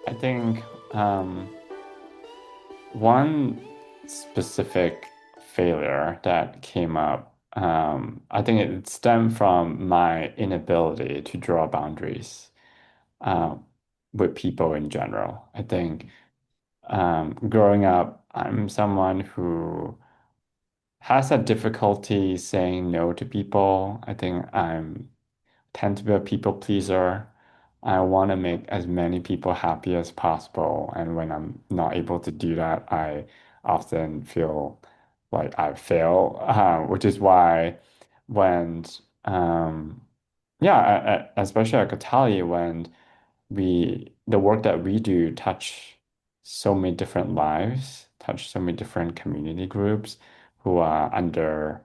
I think um, one specific failure that came up, I think it stemmed from my inability to draw boundaries um, with people in general. I think growing up, I'm someone who has a difficulty saying no to people. I think I'm tend to be a people pleaser. I want to make as many people happy as possible. And when I'm not able to do that, I often feel like I fail, which is why when, um, yeah, especially at Kataly, when the work that we do touch so many different lives, touch so many different community groups who are under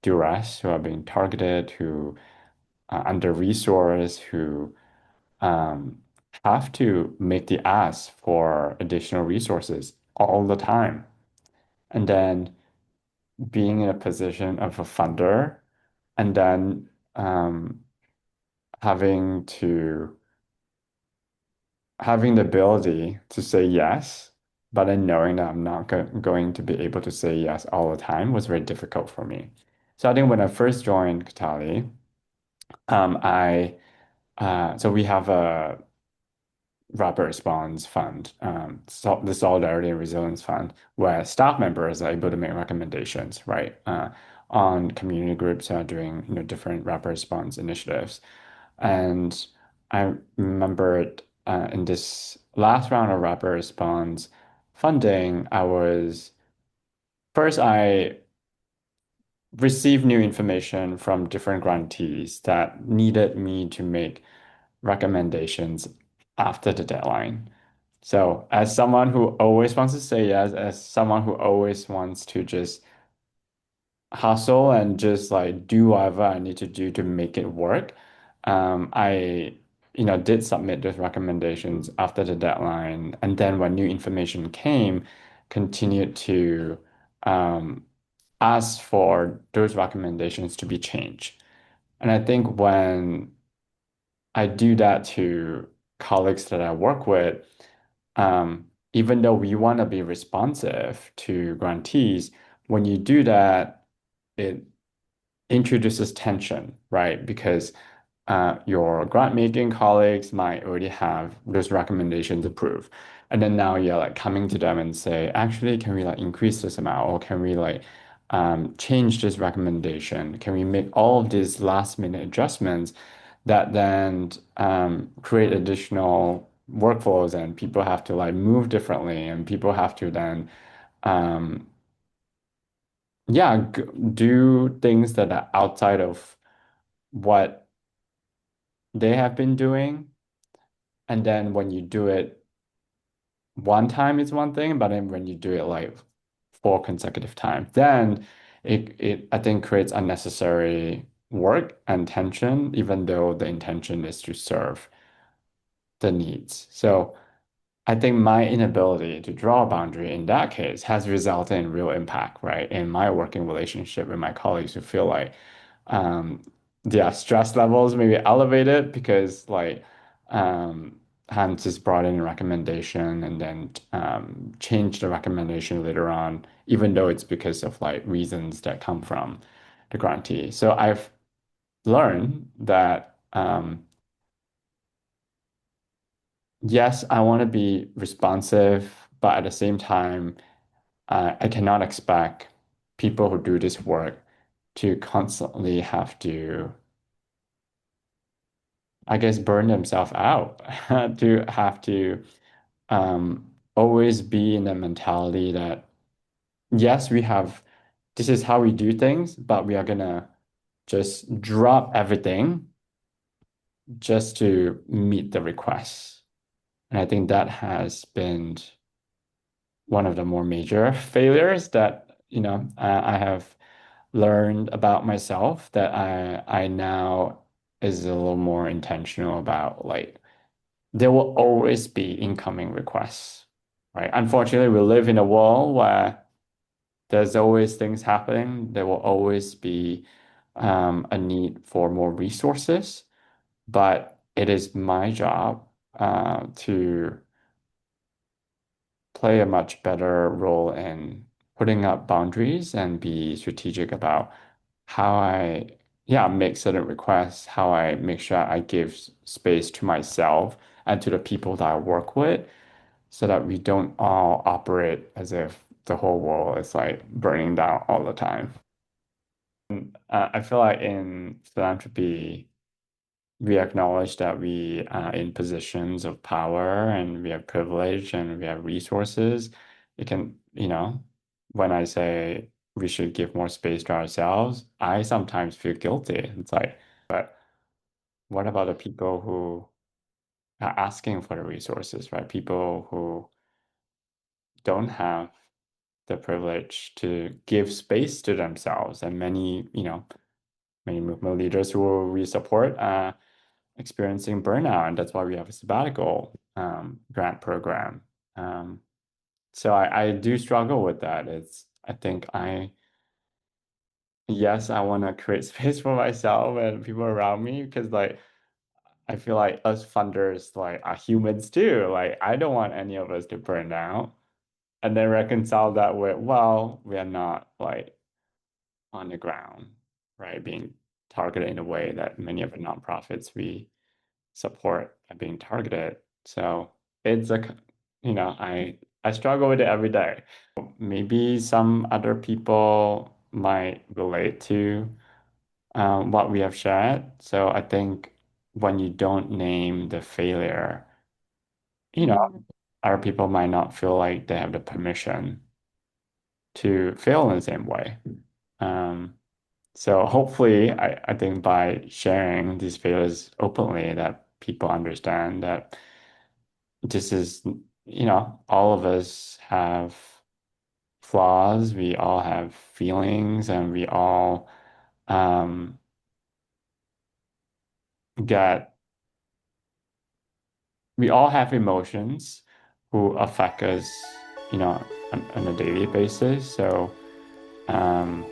duress, who are being targeted, who under-resourced, who um, have to make the ask for additional resources all the time. And then being in a position of a funder and then having to having the ability to say yes, but then knowing that I'm not going to be able to say yes all the time was very difficult for me. So I think when I first joined Katali, I so we have a rapid response fund, so the Solidarity and Resilience Fund, where staff members are able to make recommendations, right, on community groups that are doing, different rapid response initiatives. And I remembered in this last round of rapid response funding, I received new information from different grantees that needed me to make recommendations after the deadline. So, as someone who always wants to say yes, as someone who always wants to just hustle and just like do whatever I need to do to make it work, I, did submit those recommendations after the deadline, and then when new information came, continued to um, ask for those recommendations to be changed. And I think when I do that to colleagues that I work with, even though we want to be responsive to grantees, when you do that, it introduces tension, right? Because your grant making colleagues might already have those recommendations approved. And then now you're like coming to them and say, actually, can we like increase this amount or can we like change this recommendation? Can we make all of these last minute adjustments that then create additional workflows and people have to like move differently and people have to then um, yeah, do things that are outside of what they have been doing. And then when you do it one time, it's one thing, but then when you do it like four consecutive times, then it I think creates unnecessary work and tension, even though the intention is to serve the needs. So I think my inability to draw a boundary in that case has resulted in real impact, right? In my working relationship with my colleagues who feel like um, their stress levels may be elevated because like Hans just brought in a recommendation and then changed the recommendation later on, even though it's because of like reasons that come from the grantee. So I've learned that yes, I want to be responsive, but at the same time, I cannot expect people who do this work to constantly have to, I guess, burn themselves out, to have to always be in the mentality that, yes, this is how we do things, but we are gonna just drop everything just to meet the requests. And I think that has been one of the more major failures that, I have learned about myself that I now is a little more intentional about like there will always be incoming requests, right? Unfortunately, we live in a world where there's always things happening. There will always be a need for more resources, but it is my job to play a much better role in putting up boundaries and be strategic about how I, yeah, make certain requests, how I make sure I give space to myself and to the people that I work with so that we don't all operate as if the whole world is like burning down all the time. I feel like in philanthropy, we acknowledge that we are in positions of power and we have privilege and we have resources. It can, when I say we should give more space to ourselves, I sometimes feel guilty. It's like, but what about the people who are asking for the resources, right? People who don't have the privilege to give space to themselves. And many movement leaders who we support are experiencing burnout, and that's why we have a sabbatical grant program. Um, so I do struggle with that. I think yes, I want to create space for myself and people around me because like I feel like us funders like are humans too. Like I don't want any of us to burn out. And then reconcile that with, well, we are not like on the ground, right? Being targeted in a way that many of the nonprofits we support are being targeted. So it's I struggle with it every day. Maybe some other people might relate to what we have shared. So I think when you don't name the failure, you know, Mm. other people might not feel like they have the permission to fail in the same way. Um, so hopefully, I think by sharing these failures openly, that people understand that this is, all of us have flaws, we all have feelings, and um, get, we all have emotions who affect us, on a daily basis. So um,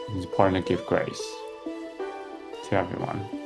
it's important to give grace to everyone.